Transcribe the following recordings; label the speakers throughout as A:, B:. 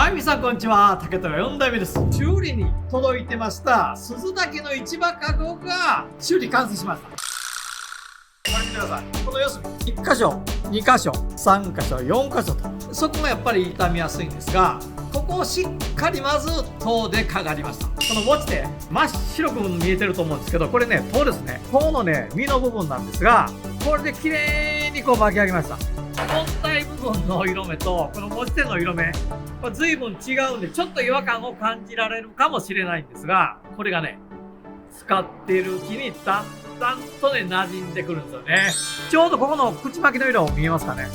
A: はい、皆さんこんにちは。竹虎4代目です。修理に届いてました鈴竹の市場かごが修理完成しました。これ見てください。この四隅1箇所、2箇所、3箇所、4箇所と、そこもやっぱり傷みやすいんですが、ここをしっかりまず籐でかがりました。この持ち手真っ白く見えてると思うんですけど、これね籐ですね。籐のね実の部分なんですが、これで綺麗にこう巻き上げました。本体部分の色目とこの持ち手の色目、これ随分違うんでちょっと違和感を感じられるかもしれないんですが、これがね使っているうちにだんだんとね馴染んでくるんですよね。ちょうどここの口巻きの色見えますかね。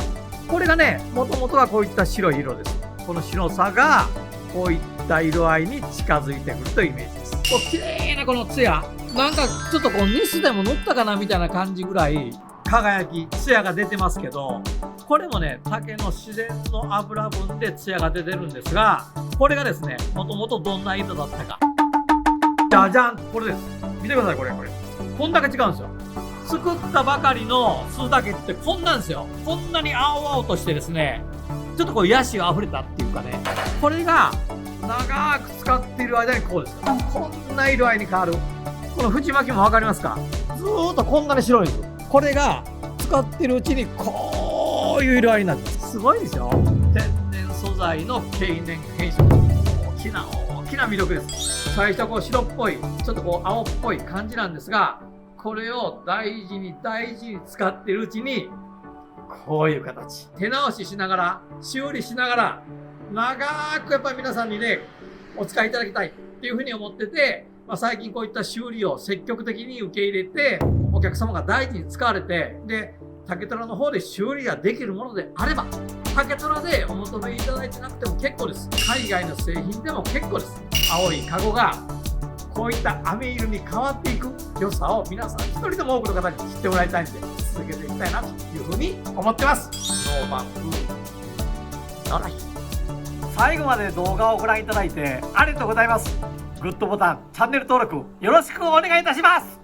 A: これがねもともとはこういった白い色です。この白さがこういった色合いに近づいてくるというイメージです。こう綺麗なこのツヤ、なんかちょっとこうニスでも塗ったかなみたいな感じぐらい輝きツヤが出てますけど、これもね竹の自然の油分でツヤが出てるんですが、これがですねもともとどんな色だったか、じゃじゃん、これです。見てください。これこんだけ違うんですよ。作ったばかりの鈴竹ってこんなんですよ。こんなに青々としてですね、ちょっとこう野心あふれたっていうかね、これが長く使っている間にこうですよ。こんな色合いに変わる。この縁巻きも分かりますか。ずーっとこんなに白いんです。これが使ってるうちにこういう色合いになってます。すごいですよ。天然素材の経年変色、大きな魅力です。最初はこう白っぽい、ちょっとこう青っぽい感じなんですが、これを大事に使ってるうちにこういう形、手直ししながら修理しながら長くやっぱり皆さんにねお使いいただきたいっていうふうに思ってて、最近こういった修理を積極的に受け入れて、お客様が大事に使われて、で竹虎の方で修理ができるものであれば、竹虎でお求めいただいてなくても結構です。海外の製品でも結構です。青いカゴがこういった飴色に変わっていく良さを皆さん一人でも多くの方に知ってもらいたいんで、続けていきたいなというふうに思ってます。ノーバンプノーライフ。最後まで動画をご覧いただいてありがとうございます。グッドボタン、チャンネル登録よろしくお願いいたします。